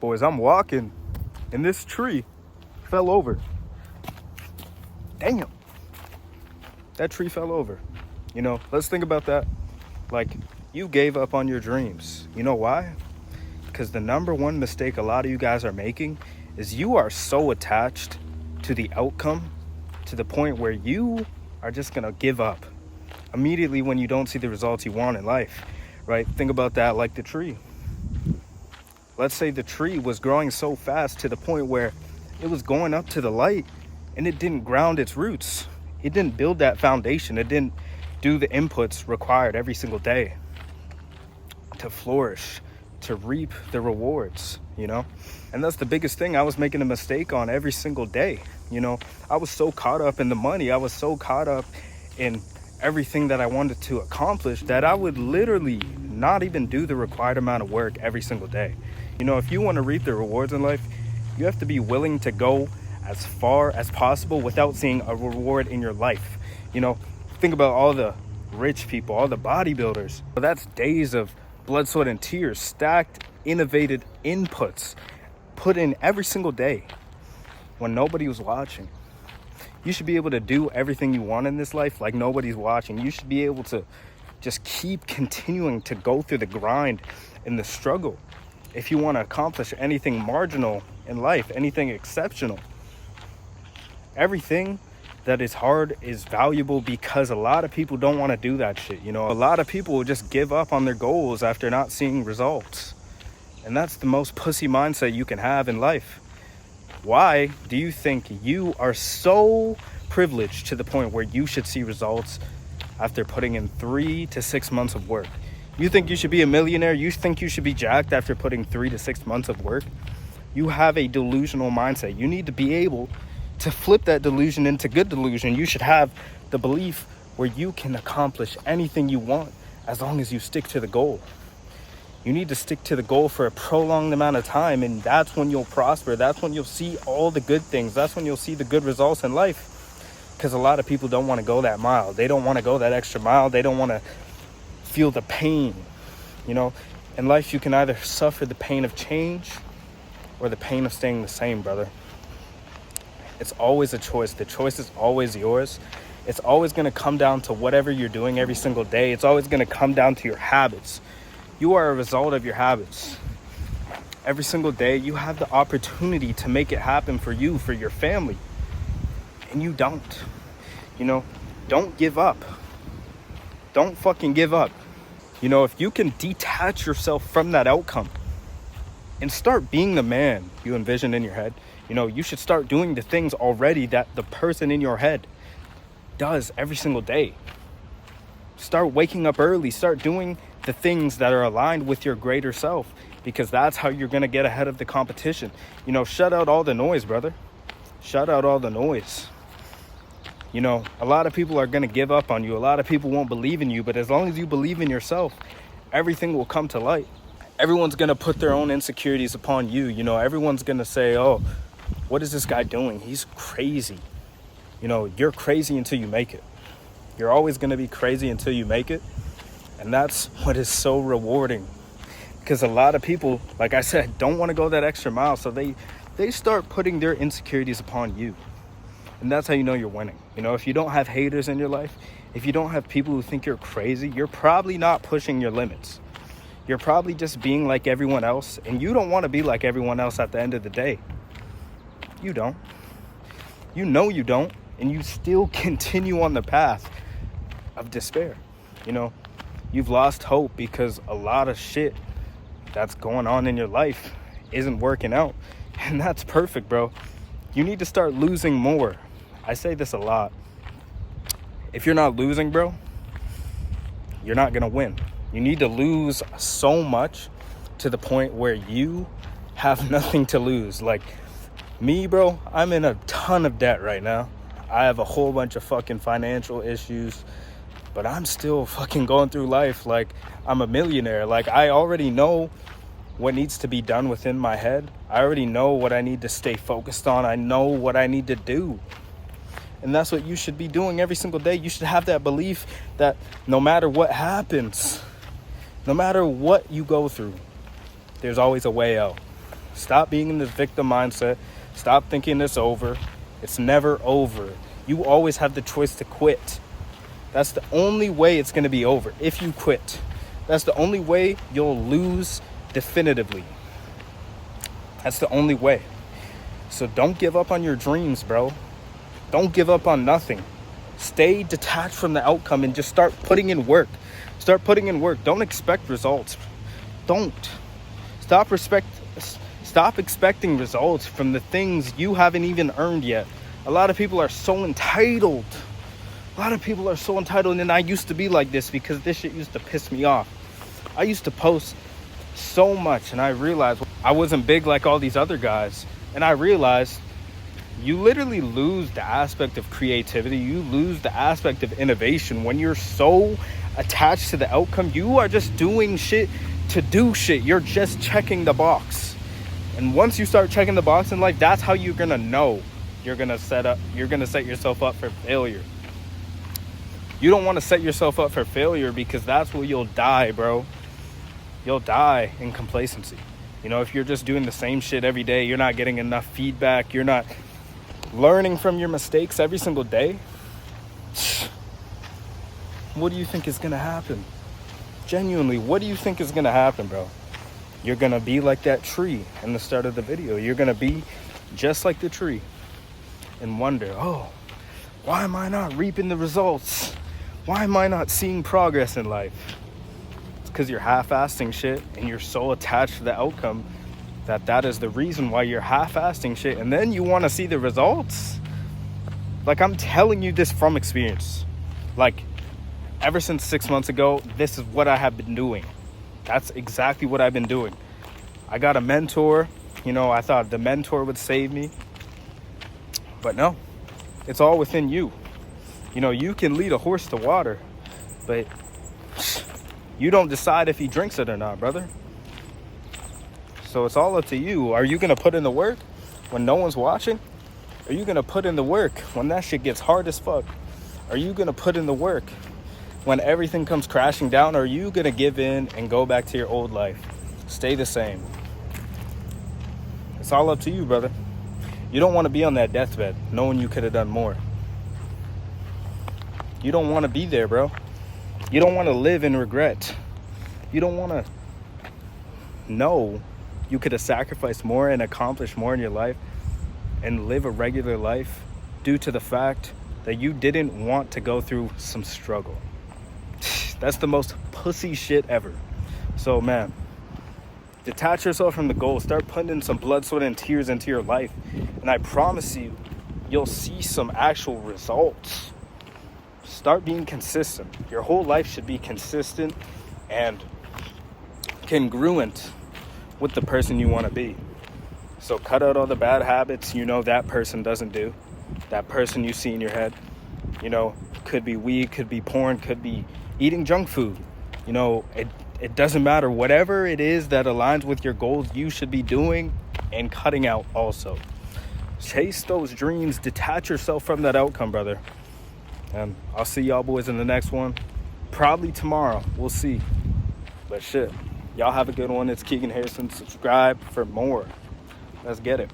Boys, I'm walking and this tree fell over. Damn. That tree fell over. Let's think about that. Like, you gave up on your dreams. You know why? Because the number one mistake a lot of you guys are making is you are so attached to the outcome to the point where you are just gonna give up immediately when you don't see the results you want in life, right? Think about that like the tree. Let's say the tree was growing so fast to the point where it was going up to the light and it didn't ground its roots. It didn't build that foundation. It didn't do the inputs required every single day to flourish, to reap the rewards, And that's the biggest thing I was making a mistake on every single day. I was so caught up in the money. I was so caught up in everything that I wanted to accomplish that I would literally not even do the required amount of work every single day. If you want to reap the rewards in life, you have to be willing to go as far as possible without seeing a reward in your life. Think about all the rich people, all the bodybuilders. That's days of blood, sweat, and tears, stacked, innovated inputs put in every single day when nobody was watching. You should be able to do everything you want in this life like nobody's watching. You should be able to just keep continuing to go through the grind and the struggle. If you want to accomplish anything marginal in life, anything exceptional, everything that is hard is valuable because a lot of people don't want to do that shit. A lot of people will just give up on their goals after not seeing results. And that's the most pussy mindset you can have in life. Why do you think you are so privileged to the point where you should see results after putting in 3 to 6 months of work? You think you should be a millionaire? You think you should be jacked after putting 3 to 6 months of work? You have a delusional mindset. You need to be able to flip that delusion into good delusion. You should have the belief where you can accomplish anything you want as long as you stick to the goal. You need to stick to the goal for a prolonged amount of time, and that's when you'll prosper. That's when you'll see all the good things. That's when you'll see the good results in life. Because a lot of people don't want to go that mile. They don't want to go that extra mile. They don't want to feel the pain. In life, you can either suffer the pain of change or the pain of staying the same, brother. It's always a choice. The choice is always yours. It's always going to come down to whatever you're doing every single day. It's always going to come down to your habits. You are a result of your habits. Every single day, you have the opportunity to make it happen for you, for your family. And you don't. Don't give up. Don't fucking give up. If you can detach yourself from that outcome and start being the man you envision in your head, you should start doing the things already that the person in your head does every single day. Start waking up early. Start doing the things that are aligned with your greater self, because that's how you're going to get ahead of the competition. Shut out all the noise, brother. Shut out all the noise. A lot of people are going to give up on you. A lot of people won't believe in you, but as long as you believe in yourself, everything will come to light. Everyone's going to put their own insecurities upon you. Everyone's going to say, oh, what is this guy doing? He's crazy. You're crazy until you make it. You're always going to be crazy until you make it. And that's what is so rewarding. Because a lot of people, like I said, don't want to go that extra mile. So they start putting their insecurities upon you. And that's how you know you're winning. If you don't have haters in your life, if you don't have people who think you're crazy, you're probably not pushing your limits. You're probably just being like everyone else. And you don't want to be like everyone else at the end of the day. You don't. You don't. And you still continue on the path of despair. You've lost hope because a lot of shit that's going on in your life isn't working out. And that's perfect, bro. You need to start losing more. I say this a lot. If you're not losing, bro, you're not going to win. You need to lose so much to the point where you have nothing to lose. Like me, bro, I'm in a ton of debt right now. I have a whole bunch of fucking financial issues. But I'm still fucking going through life like I'm a millionaire. Like, I already know what needs to be done within my head. I already know what I need to stay focused on. I know what I need to do. And that's what you should be doing every single day. You should have that belief that no matter what happens, no matter what you go through, there's always a way out. Stop being in the victim mindset. Stop thinking it's over. It's never over. You always have the choice to quit. That's the only way it's going to be over. If you quit, that's the only way you'll lose definitively. That's the only way. So don't give up on your dreams, bro. Don't give up on nothing. Stay detached from the outcome and just start putting in work. Start putting in work. Don't expect results. Don't. Stop expecting results from the things you haven't even earned yet. A lot of people are so entitled. And I used to be like this because this shit used to piss me off. I used to post so much and I realized I wasn't big like all these other guys. And I realized you literally lose the aspect of creativity. You lose the aspect of innovation when you're so attached to the outcome. You are just doing shit to do shit. You're just checking the box. And once you start checking the box in life, that's how you're gonna know you're gonna set yourself up for failure. You don't want to set yourself up for failure because that's where you'll die, bro. You'll die in complacency. You know, if you're just doing the same shit every day, you're not getting enough feedback, you're not learning from your mistakes every single day, what do you think is gonna happen? Genuinely, what do you think is gonna happen, bro? You're gonna be like that tree in the start of the video. You're gonna be just like the tree and wonder, oh, why am I not reaping the results? Why am I not seeing progress in life? It's because you're half-assing shit and you're so attached to the outcome that is the reason why you're half-assing shit. And then you want to see the results? Like, I'm telling you this from experience. Like, ever since 6 months ago, this is what I have been doing. That's exactly what I've been doing. I got a mentor. You know, I thought the mentor would save me. But no, it's all within you. You know, you can lead a horse to water, but you don't decide if he drinks it or not, brother. So it's all up to you. Are you going to put in the work when no one's watching? Are you going to put in the work when that shit gets hard as fuck? Are you going to put in the work when everything comes crashing down? Or are you going to give in and go back to your old life? Stay the same. It's all up to you, brother. You don't want to be on that deathbed knowing you could have done more. You don't want to be there, bro. You don't want to live in regret. You don't want to know you could have sacrificed more and accomplished more in your life and live a regular life due to the fact that you didn't want to go through some struggle. That's the most pussy shit ever. So, man, detach yourself from the goal. Start putting in some blood, sweat, and tears into your life. And I promise you, you'll see some actual results. Start being consistent. Your whole life should be consistent and congruent with the person you want to be. So cut out all the bad habits you know that person doesn't do. That person you see in your head. You know, could be weed, could be porn, could be eating junk food. You know, it doesn't matter. Whatever it is that aligns with your goals, you should be doing and cutting out also. Chase those dreams. Detach yourself from that outcome, brother. And I'll see y'all boys in the next one. Probably tomorrow. We'll see. But shit. Y'all have a good one. It's Keegan Harrison. Subscribe for more. Let's get it.